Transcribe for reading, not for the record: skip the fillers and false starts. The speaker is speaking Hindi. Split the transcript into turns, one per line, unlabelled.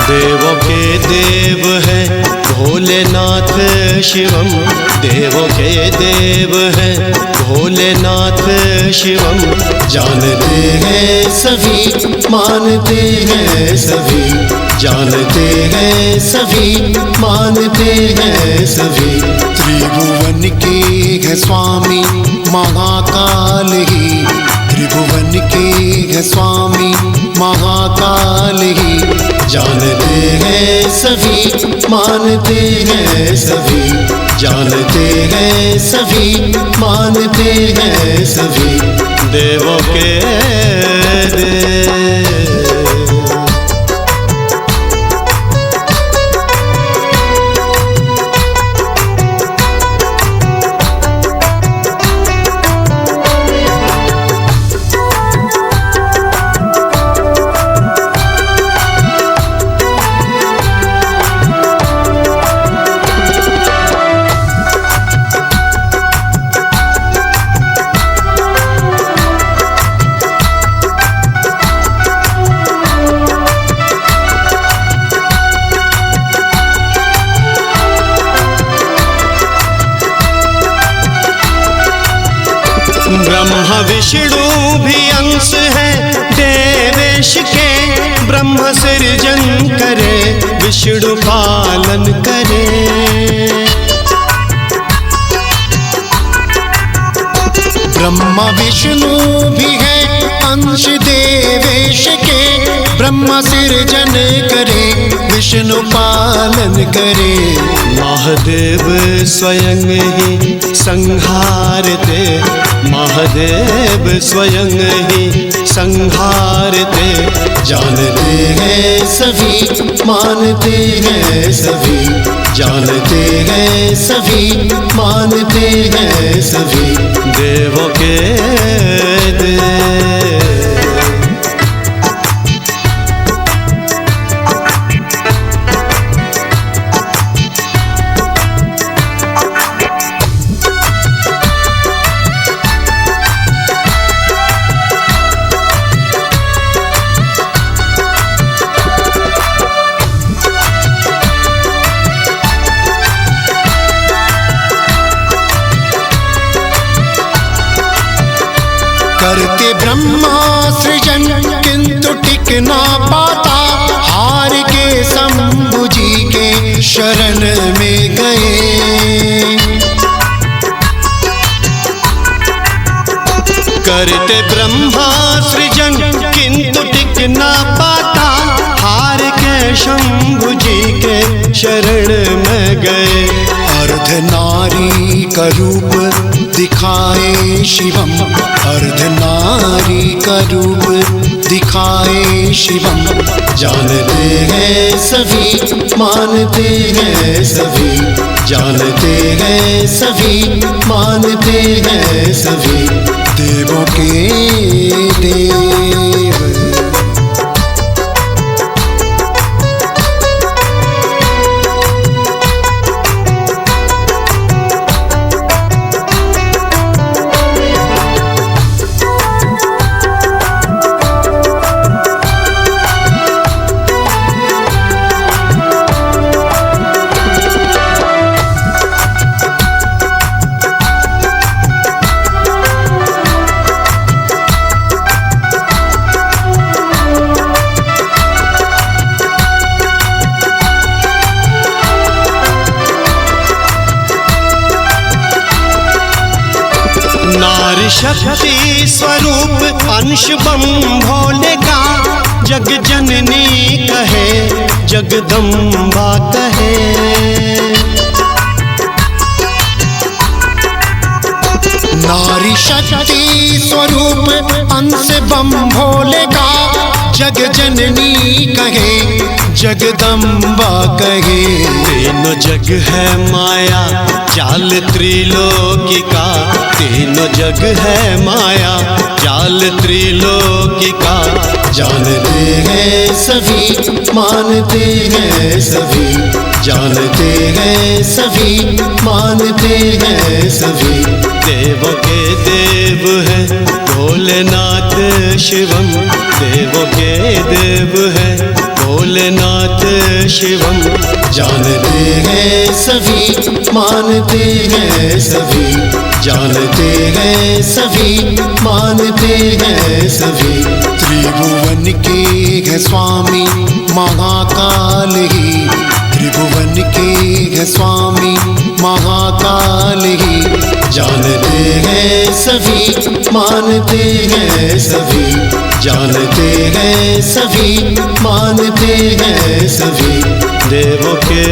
देवों के देव है भोलेनाथ शिवम, देवों के देव है भोलेनाथ शिवम। जानते हैं सभी, मानते हैं सभी, जानते हैं सभी, मानते हैं सभी। त्रिभुवन के है स्वामी महाकाल ही, त्रिभुवन के है स्वामी महाकाल ही। जानते हैं सभी, मानते हैं सभी, जानते हैं सभी, मानते हैं सभी। देवों के देव। ब्रह्मा विष्णु भी अंश है देवेश के, ब्रह्म सृजन करे विष्णु पालन करे। ब्रह्मा विष्णु भी है अंश देवेश के, ब्रह्म सृजन करे विष्णु पालन करे। महादेव स्वयं ही संहारते, महादेव स्वयं ही संहारते। जानते हैं सभी, मानते हैं सभी, जानते हैं सभी, मानते हैं सभी। देवों के देव। करते ब्रह्मा सृजन किंतु टिक ना पाता, हार के शंभु जी के शरण में गए। करते ब्रह्मा सृजन किंतु टिक ना पाता, हार के शंभु जी के शरण में गए। अर्ध नारी का रूप दिखाए शिवम, अर्ध नारी का रूप दिखाए शिवम। जानते हैं सभी, मानते हैं सभी, जानते हैं सभी, मानते हैं सभी। देवों के देव। नारी शक्ति स्वरूप अंश बम भोले का, जग जननी कहे जगदम्बा कहे। नारी शक्ति स्वरूप अंश बम भोले का, जग जननी कहे जगदम्बा कहे। तीनों जग है माया जाल त्रिलोकी का, तीनों जग है माया जाल त्रिलोकी का। जानते हैं सभी, मानते हैं सभी, जानते हैं सभी, मानते हैं सभी।
देवों के देव है भोलेनाथ शिवम, देवों के देव है भोलेनाथ शिवम।
जानते हैं सभी, मानते हैं सभी। जानते हैं सभी, मानते हैं सभी। त्रिभुवन के है स्वामी महाकाल ही, त्रिभुवन के है स्वामी महाकाल ही। जानते हैं सभी, मानते हैं सभी। जानते हैं सभी, मानते हैं सभी।
देवों के